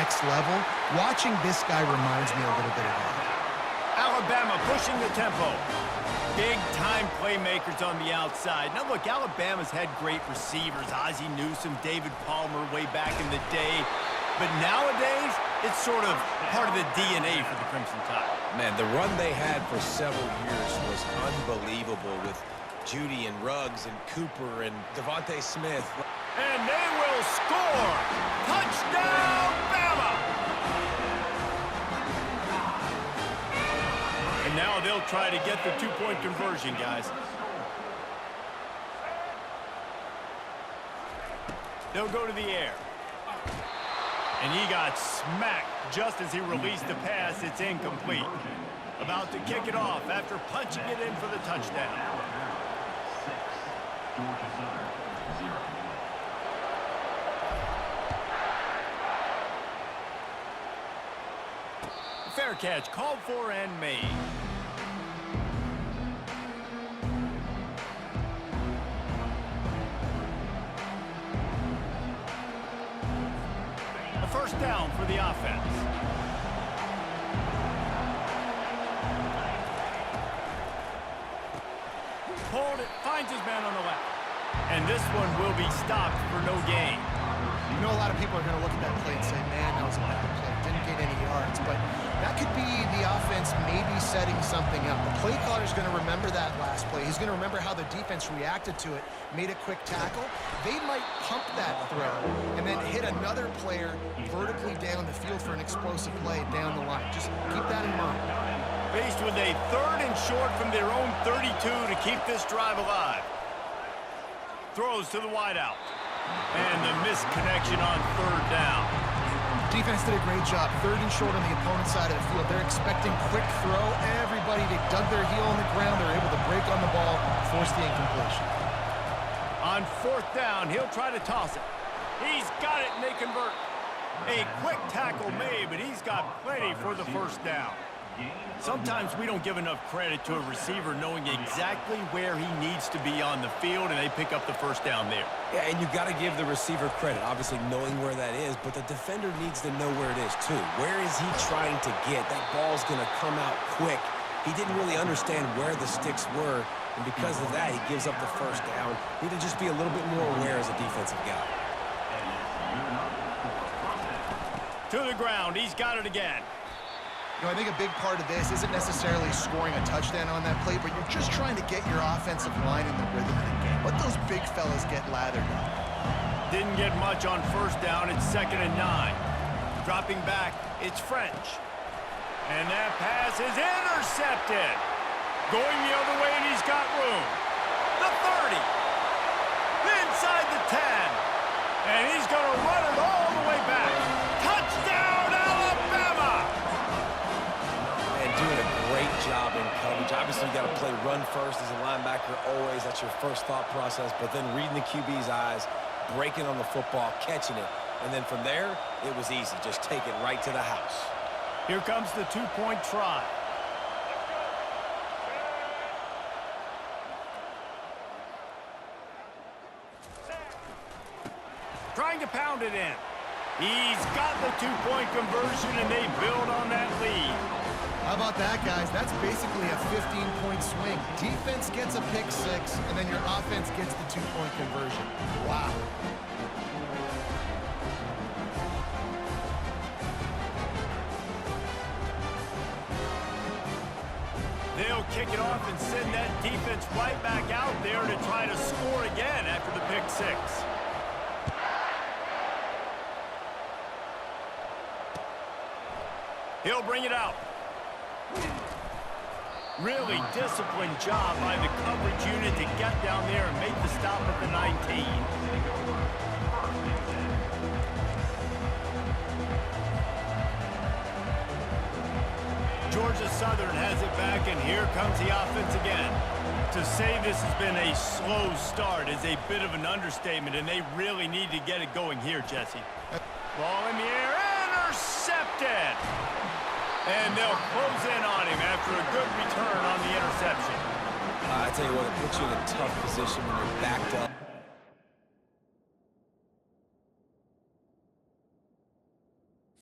next level. Watching this guy reminds me a little bit of that. Alabama pushing the tempo. Big-time playmakers on the outside. Now, look, Alabama's had great receivers. Ozzie Newsome, David Palmer way back in the day. But nowadays, it's sort of part of the DNA for the Crimson Tide. Man, the run they had for several years was unbelievable with Judy and Ruggs and Cooper and Devontae Smith. And they will score! Touchdown, Bama! And now they'll try to get the two-point conversion, guys. They'll go to the air. And he got smacked just as he released the pass. It's incomplete. About to kick it off after punching it in for the touchdown. Fair catch called for and made. A first down for the offense. Hold it, finds his man on the left. And this one will be stopped for no gain. You know, a lot of people are going to look at that play and say, man, that was a bad play. Didn't get any yards. But that could be the offense maybe setting something up. The play caller's going to remember that last play. He's going to remember how the defense reacted to it, made a quick tackle. They might pump that throw and then hit another player vertically down the field for an explosive play down the line. Just keep that in mind. Faced with a third and short from their own 32 to keep this drive alive. Throws to the wideout. And the missed connection on third down. Defense did a great job. Third and short on the opponent's side of the field. They're expecting quick throw. Everybody, they dug their heel on the ground. They're able to break on the ball, force the incompletion. On fourth down, he'll try to toss it. He's got it, and they convert. A quick tackle made, but he's got plenty for the first down. Sometimes we don't give enough credit to a receiver knowing exactly where he needs to be on the field, and they pick up the first down there. Yeah, and you've got to give the receiver credit, obviously knowing where that is, but the defender needs to know where it is too. Where is he trying to get? That ball's going to come out quick. He didn't really understand where the sticks were, and because of that, he gives up the first down. Need to just be a little bit more aware as a defensive guy. To the ground, he's got it again. You know, I think a big part of this isn't necessarily scoring a touchdown on that play, but you're just trying to get your offensive line in the rhythm of the game. Let those big fellas get lathered up. Didn't get much on first down. It's 2nd and 9. Dropping back, it's French. And that pass is intercepted. Going the other way, and he's got room. The 30. Inside the 10. And he's going to run it all the way back. Touchdown, Alabama! And doing a great job in coverage. Obviously, you got to play run first as a linebacker always. That's your first thought process. But then reading the QB's eyes, breaking on the football, catching it. And then from there, it was easy. Just take it right to the house. Here comes the two-point try. Trying to pound it in. He's got the two-point conversion, and they build on that lead. How about that, guys? That's basically a 15-point swing. Defense gets a pick six, and then your offense gets the two-point conversion. Wow. They'll kick it off and send that defense right back out there to try to score again after the pick six. He'll bring it out. Really disciplined job by the coverage unit to get down there and make the stop at the 19. Georgia Southern has it back, and here comes the offense again. To say this has been a slow start is a bit of an understatement, and they really need to get it going here, Jesse. Ball in the air, intercepted! And they'll close in on him after a good return on the interception. I tell you what, it puts you in a tough position when you're backed up.